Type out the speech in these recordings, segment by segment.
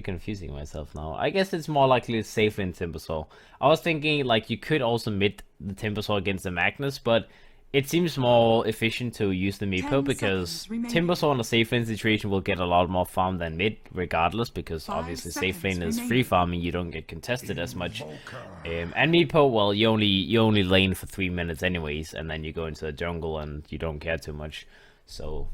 confusing myself now. I guess it's more likely it's safe in Timbersaw. I was thinking like you could also mid the Timbersaw against the Magnus, but it seems more efficient to use the Meepo because Timbersaw in a safe lane situation will get a lot more farm than mid regardless, because obviously safe lane is free farming, you don't get contested as much. And Meepo, well, you only lane for 3 minutes anyways, and then you go into the jungle and you don't care too much. So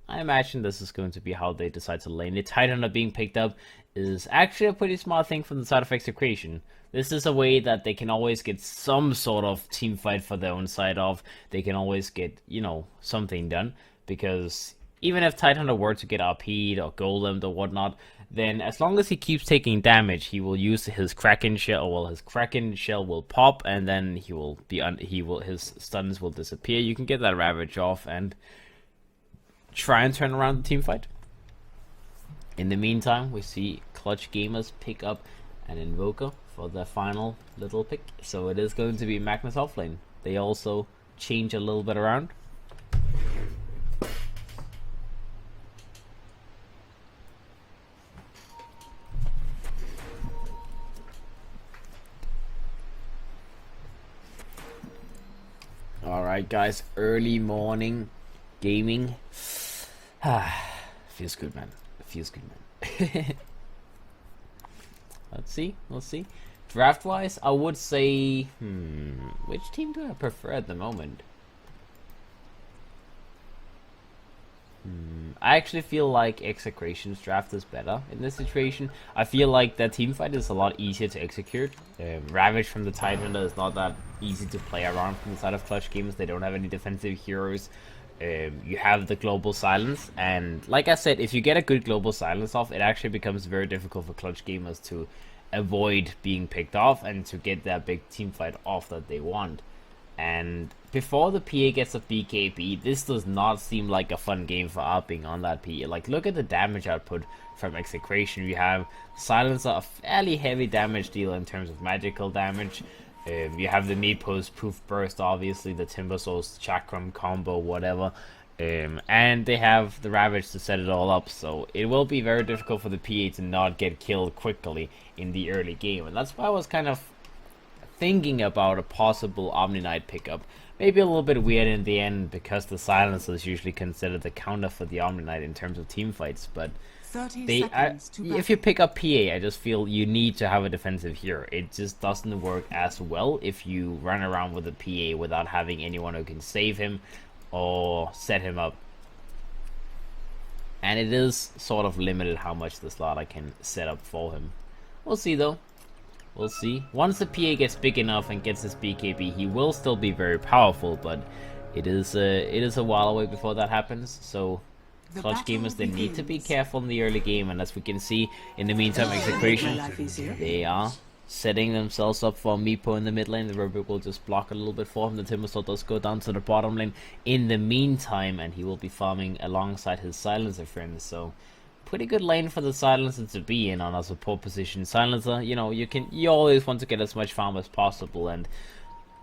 I imagine this is going to be how they decide to lane. The Titan being picked up is actually a pretty smart thing from the side of Execration. This is a way that they can always get some sort of team fight for their own side of. They can always get, you know, something done. Because even if Titan were to get RP'd or golemed or whatnot, then as long as he keeps taking damage, he will use his Kraken shell. Well, his Kraken shell will pop, and then he will be his stuns will disappear. You can get that Ravage off and try and turn around the team fight. In the meantime, we see Clutch Gamers pick up an Invoker for their final little pick. So it is going to be Magnus offlane. They also change a little bit around. Alright guys, early morning gaming. Feels good, man. Feels good, man. Let's see. Draft wise, I would say, which team do I prefer at the moment? I actually feel like Execration's draft is better in this situation. I feel like that team fight is a lot easier to execute. Ravage from the Titan is not that easy to play around from the side of Clutch Games. They don't have any defensive heroes. You have the global silence, and like I said, if you get a good global silence off, it actually becomes very difficult for Clutch Gamers to avoid being picked off and to get that big team fight off that they want. And before the PA gets a BKB, this does not seem like a fun game for upping on that PA. Like, look at the damage output from Execration. You have Silencer, a fairly heavy damage dealer in terms of magical damage. You have the Meepo's Poof Burst, obviously, the Timbersaw's Chakram combo, whatever. And they have the Ravage to set it all up, so it will be very difficult for the PA to not get killed quickly in the early game. And that's why I was kind of thinking about a possible Omni Knight pickup. Maybe a little bit weird in the end, because the Silencer is usually considered the counter for the Omni Knight in terms of team fights, but if you pick up PA, I just feel you need to have a defensive hero. It just doesn't work as well if you run around with a PA without having anyone who can save him or set him up. And it is sort of limited how much the slaughter can set up for him. We'll see though. We'll see. Once the PA gets big enough and gets his BKB, he will still be very powerful, but it is a while away before that happens. So Clutch Gamers, they need to be careful in the early game, and as we can see, in the meantime, Execration, they are setting themselves up for Meepo in the mid lane. The Rubik will just block a little bit for him. The Timbersaw does go down to the bottom lane in the meantime, and he will be farming alongside his Silencer friends. So pretty good lane for the Silencer to be in on a support position. Silencer, you know, you always want to get as much farm as possible, and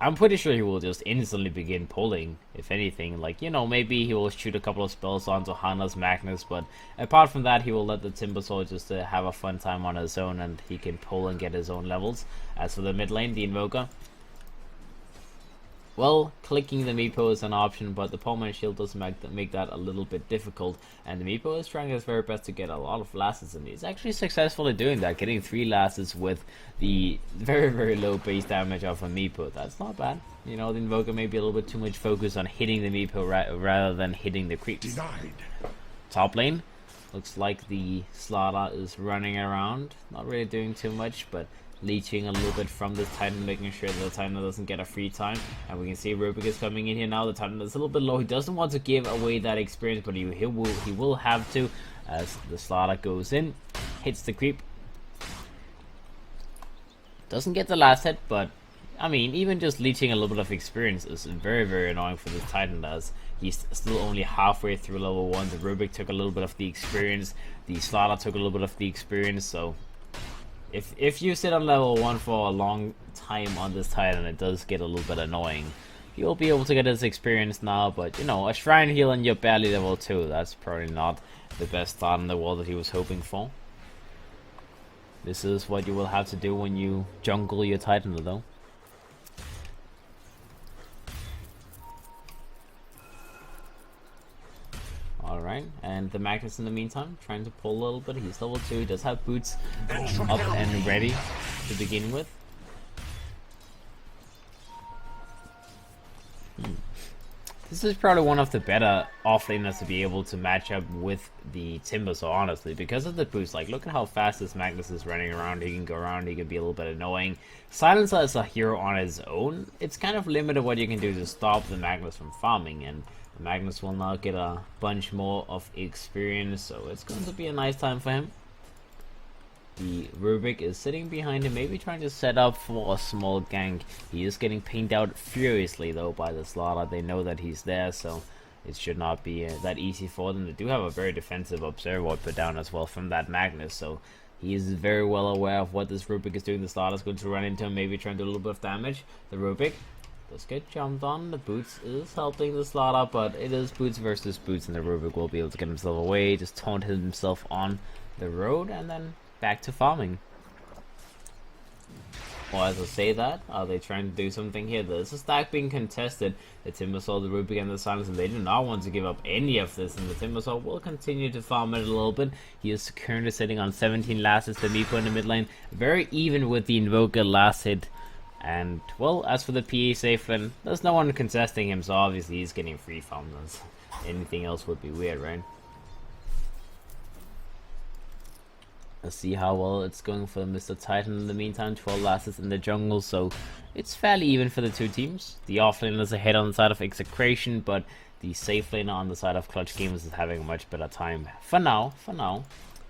I'm pretty sure he will just instantly begin pulling, if anything. Like, you know, maybe he will shoot a couple of spells onto Hana's Magnus, but apart from that, he will let the Timbersaw just have a fun time on his own, and he can pull and get his own levels. As for the mid lane, the Invoker, well, clicking the Meepo is an option, but the Poleman Shield does make that a little bit difficult, and the Meepo is trying his very best to get a lot of lasses, and he's actually successfully doing that, getting 3 lasses with the very, very low base damage of a Meepo. That's not bad. You know, the Invoker may be a little bit too much focused on hitting the Meepo rather than hitting the creeps. Top lane, looks like the Slaughter is running around, not really doing too much, but leeching a little bit from this Titan, making sure that the Titan doesn't get a free time. And we can see Rubik is coming in here now. The Titan is a little bit low. He doesn't want to give away that experience, but he will have to, as the Slaughter goes in, hits the creep. Doesn't get the last hit, but I mean, even just leeching a little bit of experience is very, very annoying for this Titan, as he's still only halfway through level 1. The Rubik took a little bit of the experience. The Slaughter took a little bit of the experience, so If you sit on level 1 for a long time on this Titan, it does get a little bit annoying. You'll be able to get his experience now, but you know, a Shrine Heal and you're barely level 2, that's probably not the best start in the world that he was hoping for. This is what you will have to do when you jungle your Titan, though. Alright, and the Magnus in the meantime, trying to pull a little bit. He's level 2, he does have boots up and ready to begin with. This is probably one of the better offlaners to be able to match up with the Timbersaw, honestly, because of the boost. Like, look at how fast this Magnus is running around. He can go around, he can be a little bit annoying. Silencer is a hero on his own. It's kind of limited what you can do to stop the Magnus from farming, and the Magnus will now get a bunch more of experience, so it's going to be a nice time for him. The Rubik is sitting behind him, maybe trying to set up for a small gank. He is getting pinged out furiously though by the Slaughter. They know that he's there, so it should not be that easy for them. They do have a very defensive observer put down as well from that Magnus, so he is very well aware of what this Rubik is doing. The Slaughter is going to run into him, maybe trying to do a little bit of damage. The Rubik does get jumped on. The Boots is helping the Slaughter, but it is Boots versus Boots, and the Rubik will be able to get himself away, just taunt himself on the road, and then back to farming. Well, as I say that, are they trying to do something here? There's a stack being contested. The Timbersaw, the Rubik, and the Silence, and they do not want to give up any of this, and the Timbersaw will continue to farm it a little bit. He is currently sitting on 17 last hits. The Meepo in the mid lane, very even with the Invoker last hit. And, well, as for the PA safe lane, there's no one contesting him, so obviously he's getting free farms. Anything else would be weird, right? Let's see how well it's going for Mr. Titan in the meantime. 12 last hits in the jungle, so it's fairly even for the two teams. The offlaner is ahead on the side of Execration, but the safe laner on the side of Clutch Games is having a much better time. For now.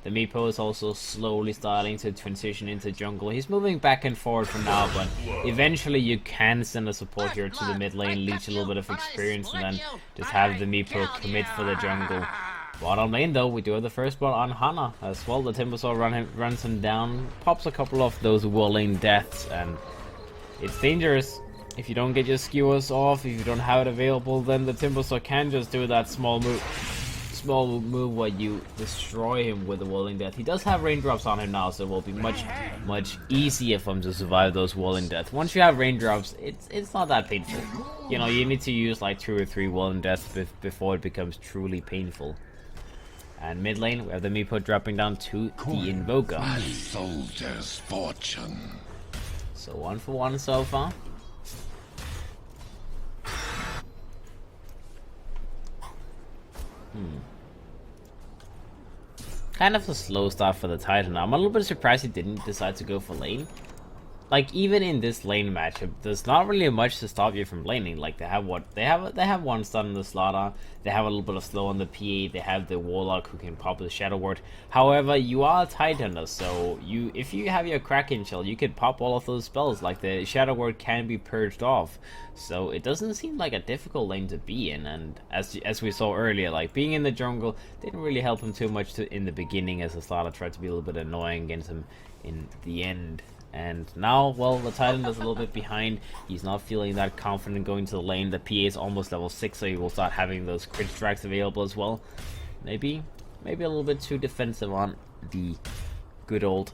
The Meepo is also slowly starting to transition into jungle. He's moving back and forward for now, but eventually you can send a support here to the mid lane, leech a little bit of experience, and then just have the Meepo commit for the jungle. Bottom lane though, we do have the first blood on Hana as well. The Timbersaw runs him down, pops a couple of those whirling deaths, and it's dangerous. If you don't get your skewers off, if you don't have it available, then the Timbersaw can just do that small move where you destroy him with the whirling death. He does have raindrops on him now, so it will be much easier for him to survive those whirling deaths. Once you have raindrops, it's not that painful. You know, you need to use like 2 or 3 whirling deaths before it becomes truly painful. And mid lane, we have the Meepo dropping down to the Invoker. My soldier's fortune. So 1 for 1 so far. Kind of a slow start for the Titan. I'm a little bit surprised he didn't decide to go for lane. Like, even in this lane matchup, there's not really much to stop you from laning. Like, they have one stun on the Slaughter, they have a little bit of slow on the PA, they have the Warlock who can pop the Shadow Word. However, you are a Titaner, so if you have your Kraken Shell, you can pop all of those spells. Like, the Shadow Word can be purged off. So it doesn't seem like a difficult lane to be in, and as we saw earlier, like, being in the jungle didn't really help him too much in the beginning, as the Slaughter tried to be a little bit annoying against him in the end. And now, well, the Titan is a little bit behind. He's not feeling that confident going to the lane. The PA is almost level 6, so he will start having those crit strikes available as well. Maybe a little bit too defensive on the good old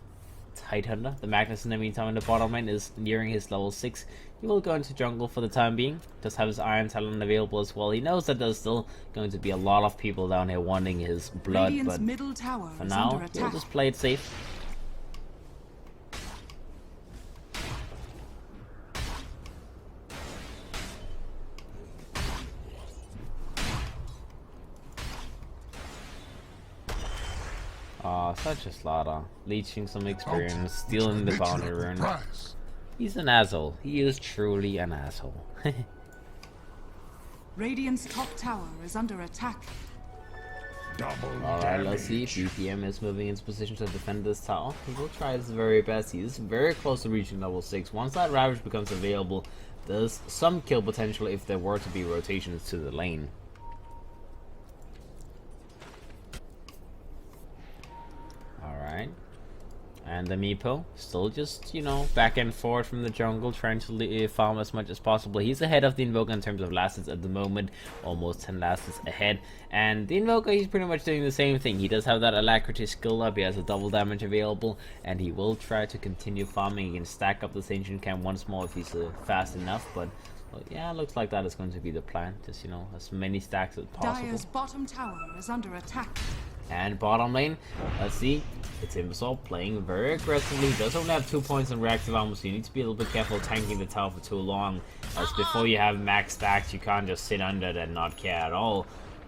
Titan. The Magnus in the meantime in the bottom lane is nearing his level 6. He will go into jungle for the time being. Does have his Iron Talon available as well. He knows that there's still going to be a lot of people down here wanting his blood, but for now, he'll just play it safe. Such a Slaughter. Leeching some experience, stealing the bounty rune. He's an asshole. He is truly an asshole. Radiant's top tower is under attack. Alright, let's see. BPM is moving into position to defend this tower. He will try his very best. He is very close to reaching level 6. Once that Ravage becomes available, there's some kill potential if there were to be rotations to the lane. And the Meepo still just, you know, back and forth from the jungle, trying to farm as much as possible. He's ahead of the Invoker in terms of last hits at the moment, almost 10 last hits ahead. And the Invoker, he's pretty much doing the same thing. He does have that Alacrity skill up, he has a double damage available, and he will try to continue farming. He can stack up this Ancient Camp once more if he's fast enough, but well, yeah, looks like that is going to be the plan. Just, you know, as many stacks as possible. Dire's bottom tower is under attack. And bottom lane, let's see, it's Timbersaw playing very aggressively. He does only have 2 points in reactive armor, so you need to be a little bit careful tanking the tower for too long. As before you have max stacks, you can't just sit under it and not care at all.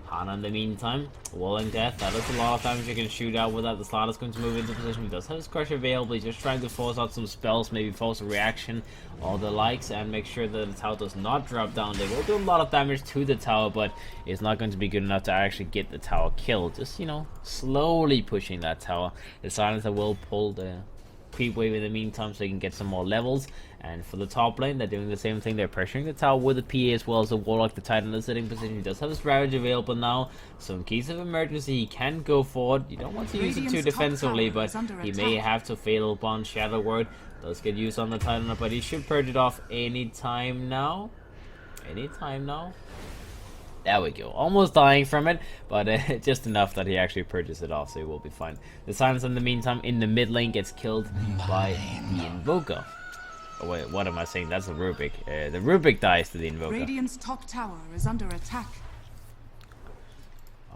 Hana in the meantime, Walling Death, that is a lot of damage you can shoot out with that. The Slaughter's going to move into position. He does have his Crush available. He's just trying to force out some spells, maybe force a reaction, all the likes, and make sure that the tower does not drop down. They will do a lot of damage to the tower, but it's not going to be good enough to actually get the tower killed. Just, you know, slowly pushing that tower. The Silencer will pull the creep wave in the meantime so you can get some more levels. And for the top lane, they're doing the same thing. They're pressuring the tower with the PA as well as the Warlock. The Titan is sitting position. He does have his Ravage available now, so in case of emergency he can go forward. You don't want to use it too defensively, but he may have to fatal bond. Shadow Word does get used on the Titan, but he should purge it off anytime now. There we go. Almost dying from it, but just enough that he actually purges it off, so he will be fine. The Silence in the meantime in the mid lane gets killed by the Invoker. Oh wait, what am I saying? That's a Rubik. The Rubik dies to the Invoker. Radiant's top tower is under attack.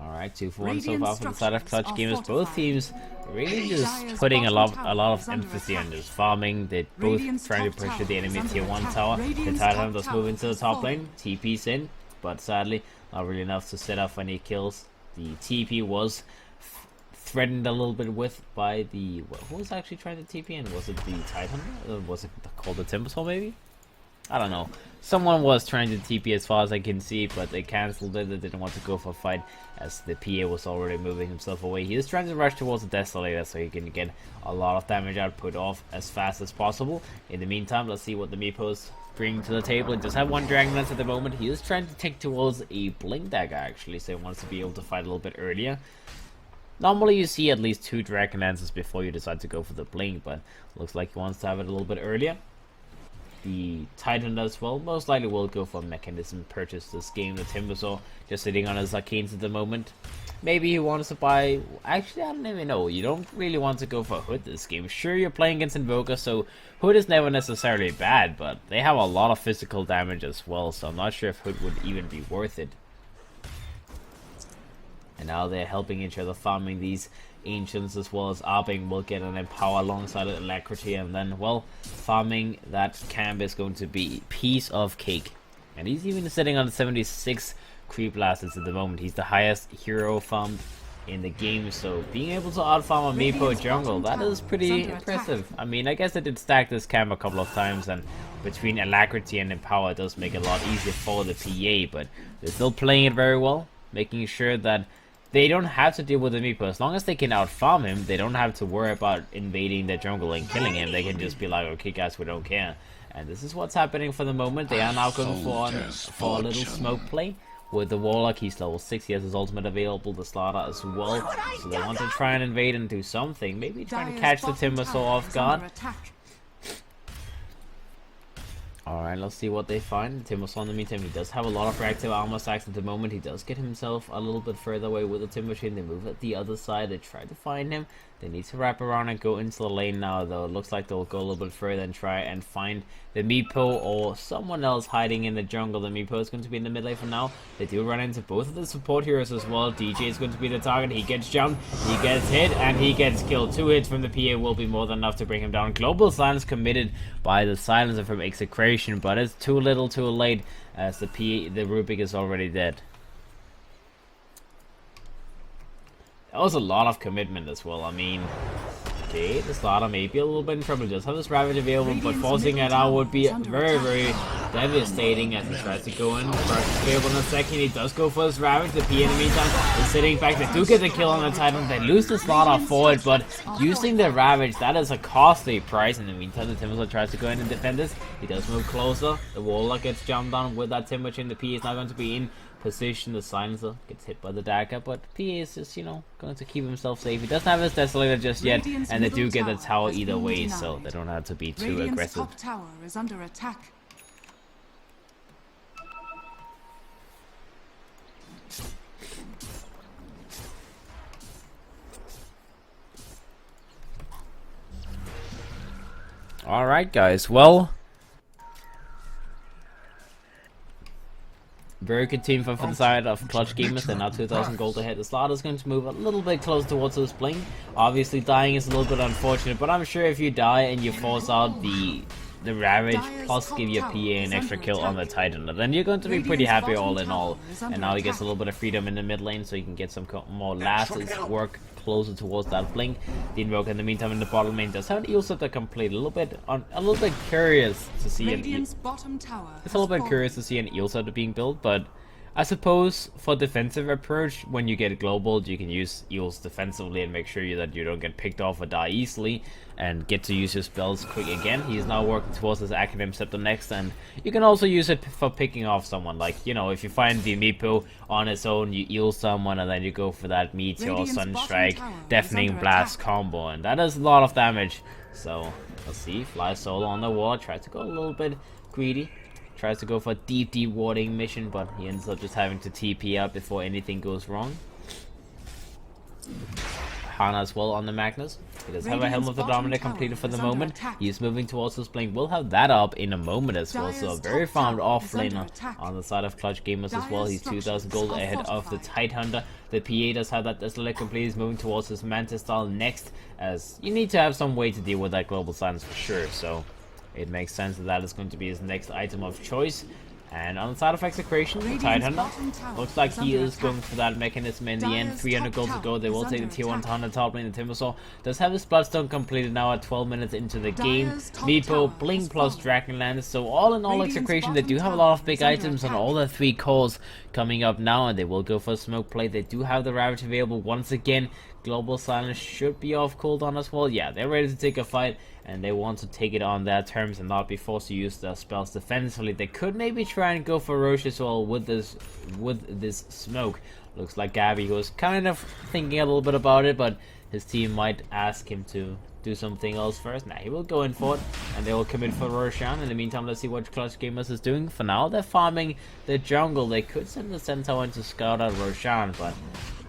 Alright, 2 for 1 so far from the side of Clutch Gamers. Both teams really just putting a lot of emphasis on this farming. They're both trying to pressure the enemy tier 1 tower. The Titan does move into the top lane. TP's in, but sadly not really enough to set off any kills. The TP was threatened a little bit with by the... who was actually trying to TP in? Was it the Titan? Or was it called the Timbersaw maybe? I don't know. Someone was trying to TP as far as I can see, but they cancelled it. They didn't want to go for a fight as the PA was already moving himself away. He is trying to rush towards the Desolator so he can get a lot of damage output off as fast as possible. In the meantime, let's see what the Meepos bring to the table. He does have 1 Dragon Lance at the moment. He is trying to take towards a Blink Dagger actually, so he wants to be able to fight a little bit earlier. Normally you see at least 2 Dragon Lances before you decide to go for the Blink, but looks like he wants to have it a little bit earlier. The Titan as well most likely will go for a Mechanism purchase this game. The Timbersaw just sitting on his Arcanes at the moment. Maybe he wants to buy... actually, I don't even know. You don't really want to go for Hood this game. Sure, you're playing against Invoker, so Hood is never necessarily bad, but they have a lot of physical damage as well, so I'm not sure if Hood would even be worth it. And now they're helping each other, farming these Ancients as well as Arbing will get an Empower alongside Alacrity, and then, well, farming that camp is going to be piece of cake. And he's even sitting on 76 creep blasters at the moment. He's the highest hero farmed in the game, so being able to out-farm a Meepo jungle, that is pretty impressive. I mean, I guess they did stack this camp a couple of times, and between Alacrity and Empower it does make it a lot easier for the PA, but they're still playing it very well, making sure that they don't have to deal with the Meepo. As long as they can out-farm him, they don't have to worry about invading the jungle and killing him. They can just be like, okay guys, we don't care. And this is what's happening for the moment. They are now going for a little smoke play with the Warlock. He's level 6, he has his ultimate available, the Slaughter as well. So they want to try and invade and do something. Maybe try to catch the Timbersaw off guard. Alright, let's see what they find. Timbersaw in the meantime, he does have a lot of reactive armor stacks at the moment. He does get himself a little bit further away with the Timber Chain. They move at the other side. They try to find him. They need to wrap around and go into the lane now, though. It looks like they'll go a little bit further and try and find the Meepo or someone else hiding in the jungle. The Meepo is going to be in the mid lane for now. They do run into both of the support heroes as well. DJ is going to be the target. He gets jumped, he gets hit, and he gets killed. 2 hits from the PA will be more than enough to bring him down. Global Silence committed by the Silencer from Execration, but it's too little too late as the Rubik is already dead. That was a lot of commitment as well. I mean, okay, the Slaughter may be a little bit in trouble. Just have this Ravage available, but forcing it out would be very, very devastating as he tries to go in. Rush is available in a second. He does go for his Ravage. The PA in the meantime is sitting back. They do get the kill on the Titan. They lose the Slaughter for it, but using the Ravage, that is a costly price. In the meantime, the Timbersaw tries to go in and defend this. He does move closer. The Warlock gets jumped on with that Timber Chain. The PA is now going to be in position. The Silencer gets hit by the dagger, but PA is just, you know, going to keep himself safe. He doesn't have his Desolator just yet, and they do get the tower either way, so they don't have to be too Radiant's aggressive. top tower is under attack. Alright guys, well, very good team fight for the side of Clutch Gamers. They're now 2,000 gold ahead. The slot is going to move a little bit closer towards this blink. Obviously dying is a little bit unfortunate, but I'm sure if you die and you force out the Ravage plus give your PA an extra kill on the Titan, then you're going to be pretty happy all in all. And now he gets a little bit of freedom in the mid lane, so he can get some more last work closer towards that blink. The Invoker in the meantime in the bottom lane does have an eel set to complete. A little bit curious to see an eel set being built, but I suppose for defensive approach, when you get global, you can use eels defensively and make sure that you don't get picked off or die easily, and get to use your spells quick again. He's now working towards his Academ Scepter next, and you can also use it for picking off someone. Like, you know, if you find the Meepo on his own, you eel someone, and then you go for that Meteor or Sunstrike, Deafening Blast combo, and that does a lot of damage. So, let's see, fly solo on the wall, tries to go a little bit greedy. Tries to go for a deep warding mission, but he ends up just having to TP up before anything goes wrong. Hana as well on the Magnus. He does have a Helm of the Dominator completed for the moment. He is moving towards this blink. We'll have that up in a moment as well. So a very farmed off laner on the side of Clutch Gamers as well. He's 2,000 gold ahead of the Tidehunter. The PA does have that Desolator complete. He's moving towards his Mantis style next, as you need to have some way to deal with that global silence for sure. So it makes sense that that is going to be his next item of choice. And on the side of Execration, the Tidehunter looks like he is going for that mechanism in the end. 300 gold to go. They will take the tier 1 Hunter top lane. The Timbersaw does have his Bloodstone completed now at 12 minutes into the game. Meepo, Blink plus Dragonlance. So all in all, Execration, they do have a lot of big items on all their 3 cores coming up now, and they will go for a smoke play. They do have the Ravage available once again. Global Silence should be off cooldown as well. Yeah, they're ready to take a fight, and they want to take it on their terms and not be forced to use their spells defensively. They could maybe try and go for Roche as well with this smoke. Looks like Gabby was kind of thinking a little bit about it, but his team might ask him to do something else first. Nah, he will go in for it, and they will commit for Roshan. In the meantime, let's see what Clutch Gamers is doing. For now, they're farming the jungle. They could send the Centaur in to scout out Roshan, but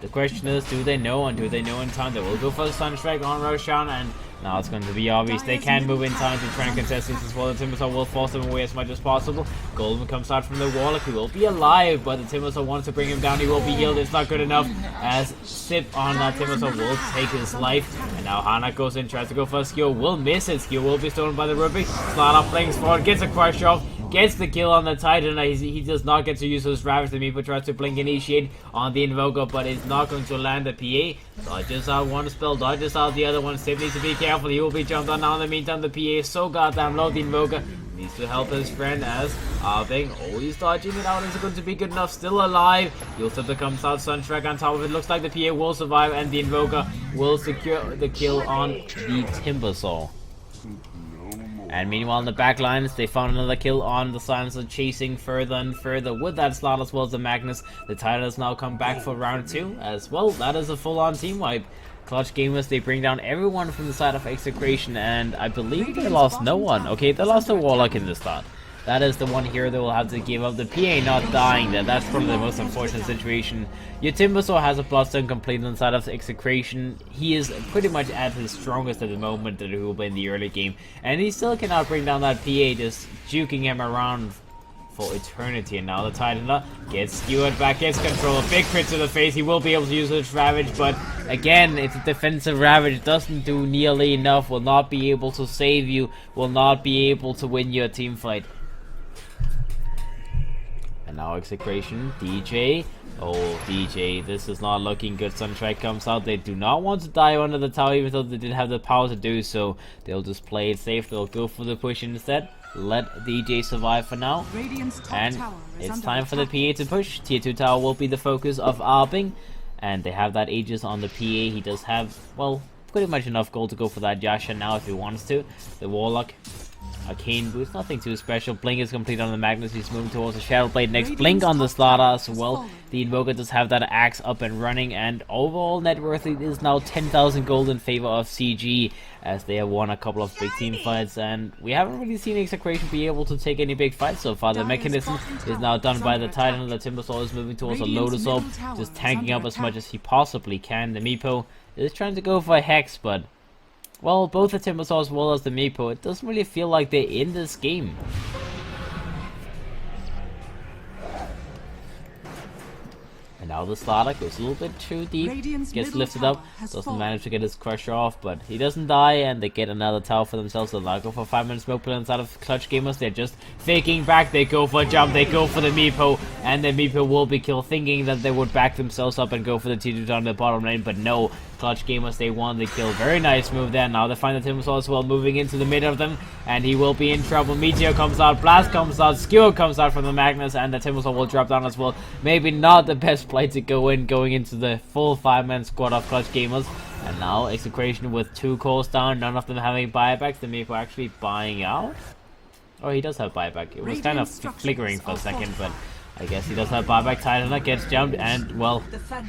the question is, do they know, and do they know in time? They will go for the Sunstrike on Roshan, and now it's going to be obvious. They can move in time to try and contest this as well. The Timbersaw will force them away as much as possible. Golden comes out from the Warlock. He will be alive, but the Timbersaw wants to bring him down. He will be healed. It's not good enough, as Sip on that Timbersaw will take his life. And now Hana goes in, tries to go for a skill. Will miss it. Skill will be stolen by the Ruby. Slot up, playing forward, gets a crush off. Gets the kill on the Titan. He does not get to use his Ravage. The Meepo tries to blink initiate on the Invoker, but it's not going to land the PA. Dodges out one spell, dodges out the other one. Sip needs to be careful. He will be jumped on now. In the meantime, the PA is so goddamn low. The Invoker needs to help his friend as Arving always dodging it out. Is it going to be good enough? Still alive. Yulsata comes out. Sunstrike on top of it. Looks like the PA will survive, and the Invoker will secure the kill on the Timbersaw. And meanwhile, in the back lines, they found another kill on the Silencer, chasing further and further with that slot as well as the Magnus. The Titan has now come back for round 2 as well. That is a full-on team wipe. Clutch Gamers, they bring down everyone from the side of Execration, and I believe they lost no one. Okay, they lost a Warlock in the start. That is the one here they will have to give up. The PA not dying there. That's probably the most unfortunate situation. Your Timbersaw has a Bloodstone complete on the side of Execration. He is pretty much at his strongest at the moment that he will be in the early game. And he still cannot bring down that PA, just juking him around for eternity. And now the Titan gets skewered back, gets control. A big crit to the face. He will be able to use his Ravage, but again, it's a defensive Ravage. Doesn't do nearly enough. Will not be able to save you. Will not be able to win your team fight. And now Execration, DJ. Oh, DJ, this is not looking good. Sunstrike comes out. They do not want to dive under the tower, even though they did have the power to do so. They'll just play it safe. They'll go for the push instead. Let DJ survive for now. And it's time for the PA to push. Tier 2 tower will be the focus of Arping. And they have that Aegis on the PA. He does have, well, pretty much enough gold to go for that Yasha now if he wants to. The Warlock Arcane boost, nothing too special. Blink is complete on the Magnus. He's moving towards the Shadow Blade. Next blink on the Slaughter as well. The Invoker does have that axe up and running, and overall net worth is now 10,000 gold in favor of CG, as they have won a couple of big team fights, and we haven't really seen Execration be able to take any big fights so far. The mechanism is now done by the Titan. The Timbersaw is moving towards a Lotus Orb, just tanking up as much as he possibly can. The Meepo is trying to go for a Hex, but well, both the Timbersaw as well as the Meepo, it doesn't really feel like they're in this game. And now the Slaughter goes a little bit too deep, gets lifted up, doesn't manage to get his Crusher off, but he doesn't die, and they get another tower for themselves. They'll now go for 5-minute smoke play inside of Clutch Gamers. They're just faking back, they go for a jump, they go for the Meepo, and the Meepo will be killed, thinking that they would back themselves up and go for the T2 down the bottom lane, but no. Clutch Gamers, they won the kill. Very nice move there. Now they find the Timbersaw as well, moving into the mid of them, and he will be in trouble. Meteor comes out, Blast comes out, Skewer comes out from the Magnus, and the Timbersaw will drop down as well. Maybe not the best play to go in, going into the full 5-man squad of Clutch Gamers. And now Execration with 2 cores down, none of them having buybacks. The Meepo actually buying out. Oh, he does have buyback. It was kind of flickering for a second, but I guess he does have buyback. Titan gets jumped, and well,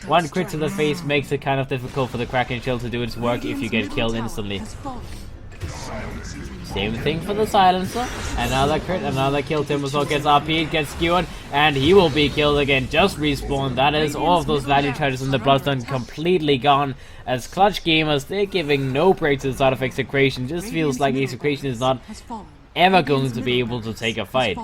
one crit to the face makes it kind of difficult for the Kraken Shield to do its work if you get killed instantly. Same thing for the Silencer. Another crit, another kill. Timbersaw gets RP'd, gets skewered, and he will be killed again. Just respawn. That is all of those value charges in the Bloodstone completely gone. As Clutch Gamers, they're giving no break to the side of Execration. Just feels like Execration is not ever going to be able to take a fight.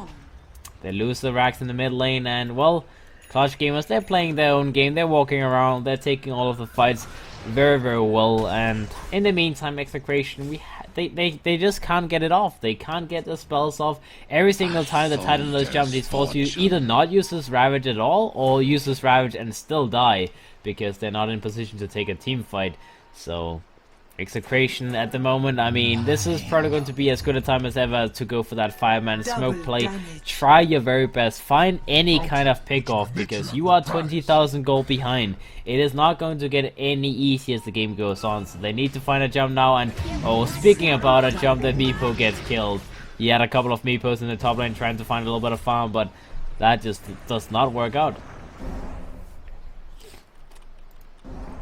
They lose the racks in the mid lane, and well, Clutch Gamers, they're playing their own game. They're walking around, they're taking all of the fights very, very well, and in the meantime, Execration, they just can't get it off. They can't get the spells off. Every single time the Titan does jump, he's forced to either not use this Ravage at all, or use this Ravage and still die, because they're not in position to take a team fight. So Execration at the moment, I mean, this is probably going to be as good a time as ever to go for that 5-man smoke play. Try your very best. Find any kind of pick off, because you are 20,000 gold behind. It is not going to get any easier as the game goes on, so they need to find a jump now. And oh, speaking about a jump, the Meepo gets killed. He had a couple of Meepos in the top lane trying to find a little bit of farm, but that just does not work out.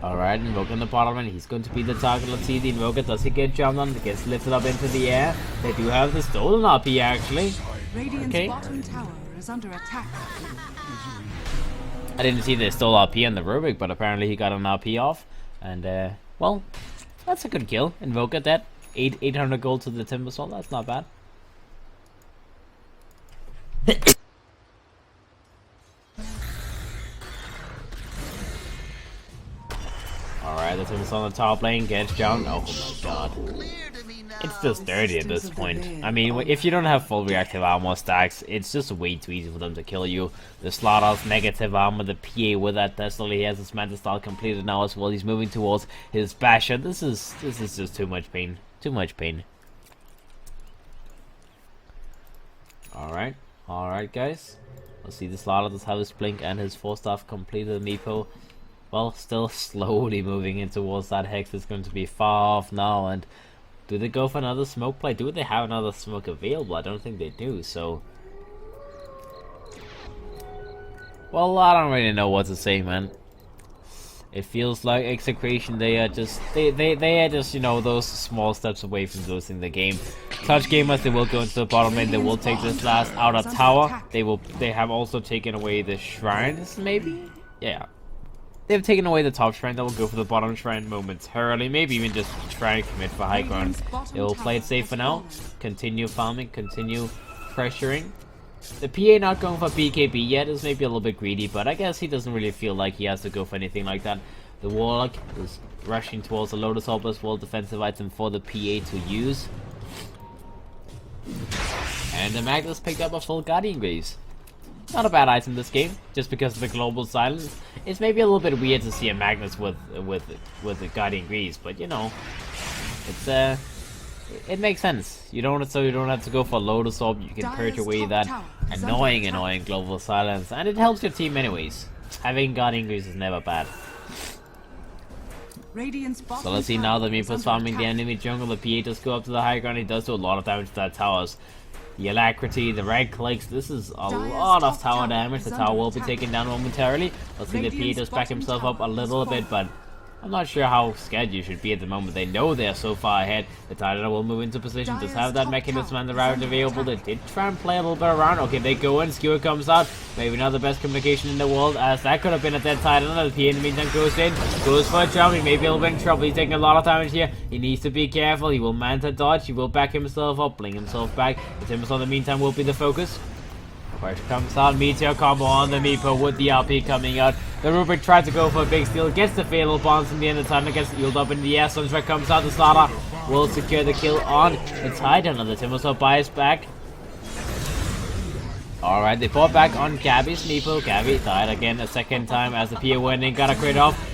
Alright, Invoker in the bottom lane, he's going to be the target. Let's see the Invoker, does he get jumped on? He gets lifted up into the air. They do have the stolen RP actually. Okay. Bottom tower is under attack. I didn't see the stole RP on the Rubik, but apparently he got an RP off. And well, that's a good kill. Invoker dead. 800 gold to the Timbersaw, that's not bad. Alright, the Timbersaw on the top lane gets jumped. Oh my god. It's just dirty at this point. I mean, if you don't have full reactive armor stacks, it's just way too easy for them to kill you. The Slaughter's negative armor, the PA with that Tesla, he has his Manta style completed now as well. He's moving towards his Basher. This is just too much pain. Too much pain. Alright. Alright guys. Let's see, the Slaughter does have his Blink and his 4-staff completed. Meepo, well, still slowly moving in towards that Hex. Is going to be far off now, and do they go for another smoke play? Do they have another smoke available? I don't think they do, so well, I don't really know what to say, man. It feels like Execration, they are just they are just, you know, those small steps away from losing the game. Clutch Gamers, they will go into the bottom lane, they will take this last outer tower. They have also taken away the shrines, maybe? Yeah. They've taken away the top shrine, they will go for the bottom shrine momentarily, maybe even just try and commit for high ground. They will play it safe for now, continue farming, continue pressuring. The PA not going for BKB yet is maybe a little bit greedy, but I guess he doesn't really feel like he has to go for anything like that. The Warlock is rushing towards the Lotus Orb as well, defensive item for the PA to use. And the Magnus picked up a full Guardian Greaves. Not a bad item this game, just because of the global silence. It's maybe a little bit weird to see a Magnus with the Guardian Greaves, but you know, it's it makes sense. You don't have to go for Lotus Orb. You can purge away that annoying global silence, and it helps your team anyways. Having Guardian Greaves is never bad. Radiant's So bottom let's see now that tower is Meepo's under farming the attack. enemy jungle. The PA does go up to the high ground. He does do a lot of damage to that towers. The alacrity, the red clicks. This is a lot of tower damage. The tower will be taken down momentarily. Let's see the PA does back himself up a little bit, but I'm not sure how scared you should be at the moment. They know they're so far ahead. The Titan will move into position. Does have that mechanism and the route available. They did try and play a little bit around. Okay, they go in. Skewer comes out. Maybe not the best communication in the world, as that could have been a dead Titan. The PA in the meantime goes in. Goes for a jump. He may be a little bit in trouble. He's taking a lot of damage here. He needs to be careful. He will manta dodge. He will back himself up. Bring himself back. The Timbers in the meantime will be the focus. First comes out, Meteor combo on the Meepo with the LP coming out. The Rubik tried to go for a big steal, gets the fatal bonds in the end of time, gets healed up in the air. Sunstrike comes out, the starter will secure the kill on the Titan, and the Timbersaw buys back. Alright, they fought back on Gabby's Meepo. Gabby died again a second time as the PA went in, got a crit off.